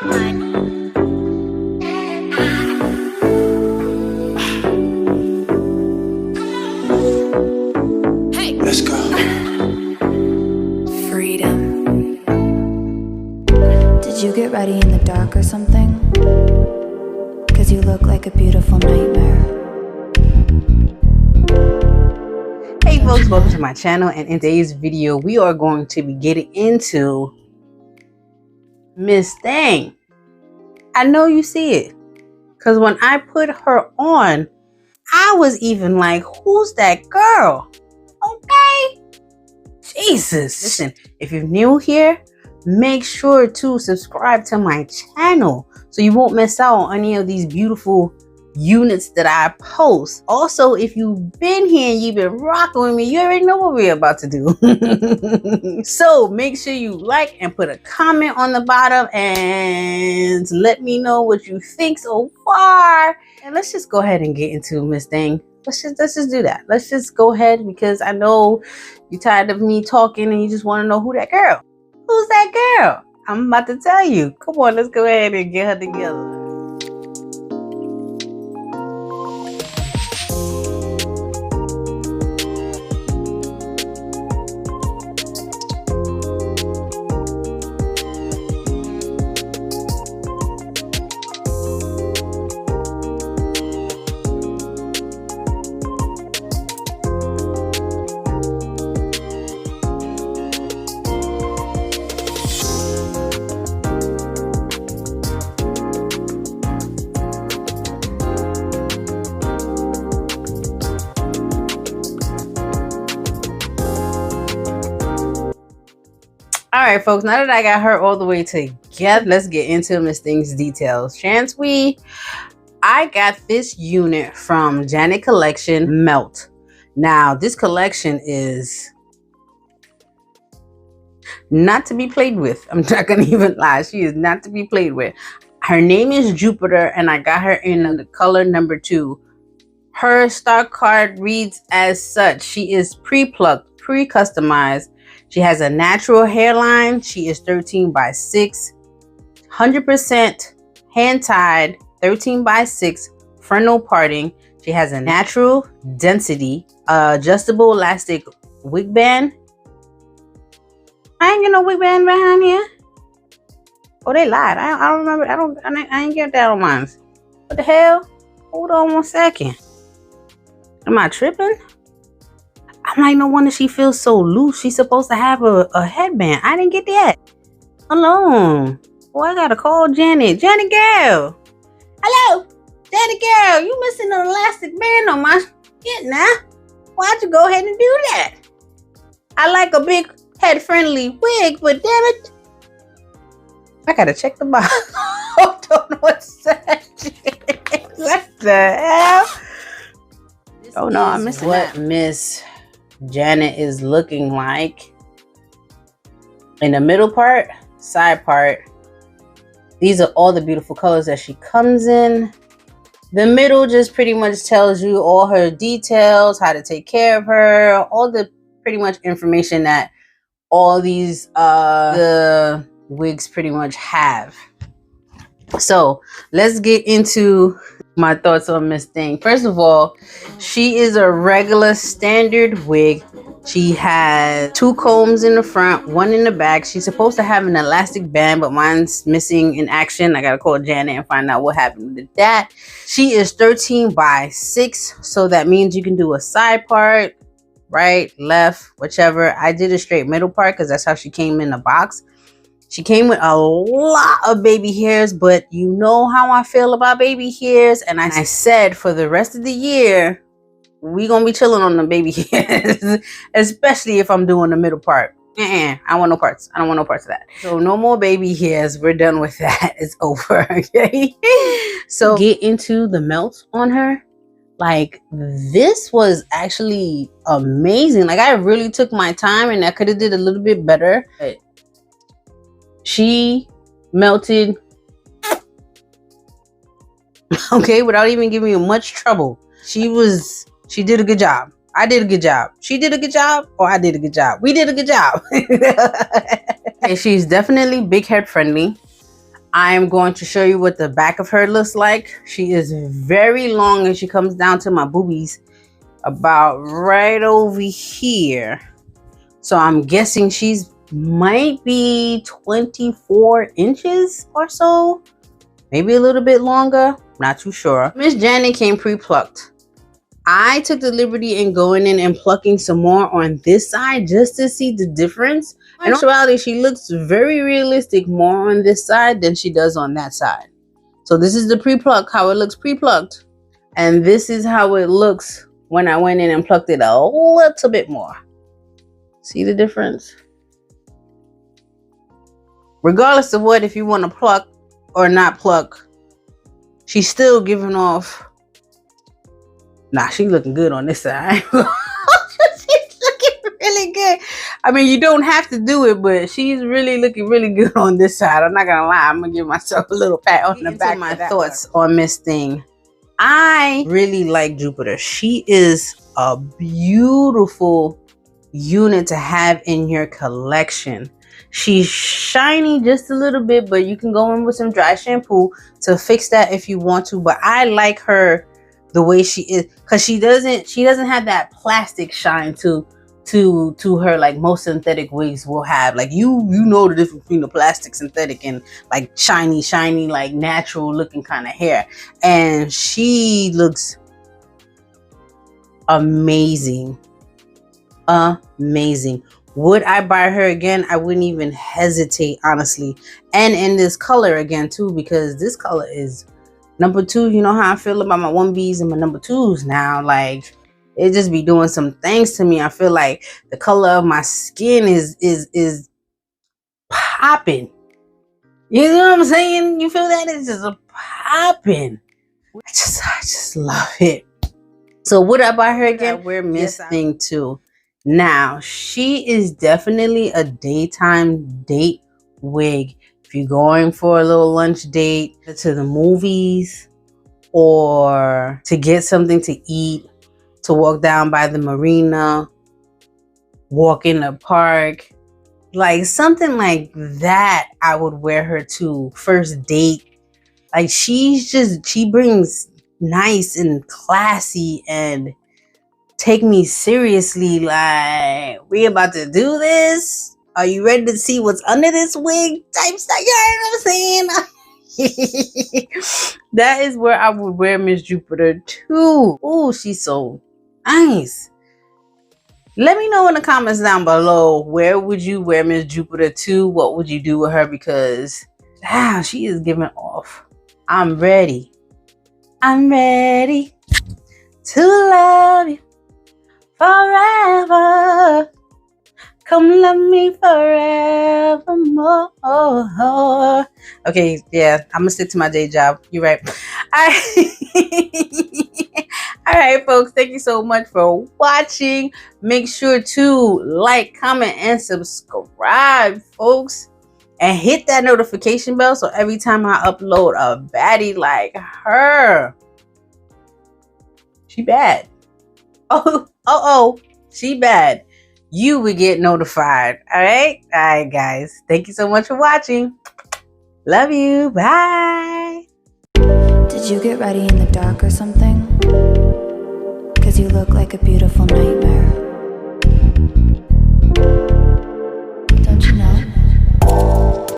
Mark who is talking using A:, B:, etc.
A: Hey, let's go.
B: Freedom. Did you get ready in the dark or something? 'Cause you look like a beautiful nightmare.
C: Hey folks, welcome to my channel, and in today's video we are going to be getting into Miss Thing. I know you see it, because when I put her on, I was even like, who's that girl? Okay, Jesus. Listen, if you're new here, make sure to subscribe to my channel so you won't miss out on any of these beautiful units that I post. Also, if you've been here and you've been rocking with me, you already know what we're about to do. So make sure you like and put a comment on the bottom and let me know what you think so far. And let's just go ahead and get into Miss Thing. Let's just do that. Let's just go ahead, because I know you're tired of me talking and you just want to know who that girl. Who's that girl? I'm about to tell you. Come on, let's go ahead and get her together. All right, folks, now that I got her all the way together, let's get into Miss Thing's details. Chance we? I got this unit from Janet Collection Melt. Now, this collection is not to be played with. I'm not going to even lie. She is not to be played with. Her name is Juniper, and I got her in the color number 2. Her stock card reads as such. She is pre-plucked, pre-customized. She has a natural hairline. She is 13 by 6, 100% hand tied, 13 by 6, frontal parting. She has a natural density, adjustable elastic wig band. I ain't get no wig band behind here. Oh, they lied. I don't remember. I ain't get that on mine. What the hell? Hold on 1 second. Am I tripping? I'm like, no wonder she feels so loose. She's supposed to have a headband. I didn't get that. Alone. Oh, I gotta call Janet. Janet girl. Hello. Janet girl. You missing an elastic band on my shit now. Why'd you go ahead and do that? I like a big head-friendly wig, but damn it. I gotta check the box. Hold on 1 second. What the hell? Oh no, I'm missing what Miss Janet is looking like. In the middle part, side part, these are all the beautiful colors that she comes in. The middle just pretty much tells you all her details, how to take care of her, all the pretty much information that all these the wigs pretty much have. So let's get into my thoughts on Miss Thing. First of all, she is a regular standard wig. She has 2 combs in the front, 1 in the back. She's supposed to have an elastic band, but mine's missing in action. I gotta call Janet and find out what happened with that. She is 13 by 6, so that means you can do a side part, right, left, whichever. I did a straight middle part because that's how she came in the box. She came with a lot of baby hairs, but you know how I feel about baby hairs. And I said for the rest of the year, we gonna be chilling on the baby hairs, especially if I'm doing the middle part. I don't want no parts. I don't want no parts of that. So no more baby hairs. We're done with that. It's over. Okay. So get into the melt on her. Like, this was actually amazing. Like, I really took my time, and I could have did a little bit better. But she melted, okay, without even giving me much trouble. She did a good job. I did a good job. She did a good job, or I did a good job. We did a good job. And she's definitely big head friendly. I'm going to show you what the back of her looks like. She is very long and she comes down to my boobies about right over here. So I'm guessing she's might be 24 inches or so. Maybe a little bit longer. Not too sure. Miss Janet came pre-plucked. I took the liberty in going in and plucking some more on this side just to see the difference. In actuality, she looks very realistic more on this side than she does on that side. So this is the pre-pluck, how it looks pre-plucked. And this is how it looks when I went in and plucked it a little bit more. See the difference? Regardless of what, if you want to pluck or not pluck, she's still giving off. Nah, she's looking good on this side. She's looking really good. I mean, you don't have to do it, but she's really looking really good on this side. I'm not gonna lie. I'm gonna give myself a little pat on the back. My thoughts on Miss Thing. I really like Jupiter. She is a beautiful unit to have in your collection. She's shiny just a little bit, but you can go in with some dry shampoo to fix that if you want to. But I like her the way she is, because she doesn't have that plastic shine to her like most synthetic wigs will have. Like you know the difference between the plastic, synthetic, and like shiny like natural looking kind of hair. And she looks amazing. Would I buy her again? I wouldn't even hesitate, honestly. And in this color again too, because this color is number 2. You know how I feel about my 1Bs and my number 2s now. Like, it just be doing some things to me. I feel like the color of my skin is popping. You know what I'm saying? You feel that? It's just a popping. I just love it. So would I buy her again? I wear Miss Thing too. Now, she is definitely a daytime date wig. If you're going for a little lunch date, to the movies, or to get something to eat, to walk down by the marina, walk in the park, like something like that, I would wear her to first date. Like she brings nice and classy and take me seriously. Like, we about to do this? Are you ready to see what's under this wig? Type stuff. You know what I'm saying? That is where I would wear Miss Jupiter too. Oh, she's so nice. Let me know in the comments down below, where would you wear Miss Jupiter to? What would you do with her? Because she is giving off. I'm ready. I'm ready to love you forever. Come love me forevermore. Okay, yeah, I'm gonna stick to my day job. You're right. All right, folks, thank you so much for watching. Make sure to like, comment, and subscribe, folks. And hit that notification bell so every time I upload a baddie like her, she bad. She bad. You would get notified. All right, guys. Thank you so much for watching. Love you. Bye.
B: Did you get ready in the dark or something? 'Cause you look like a beautiful nightmare.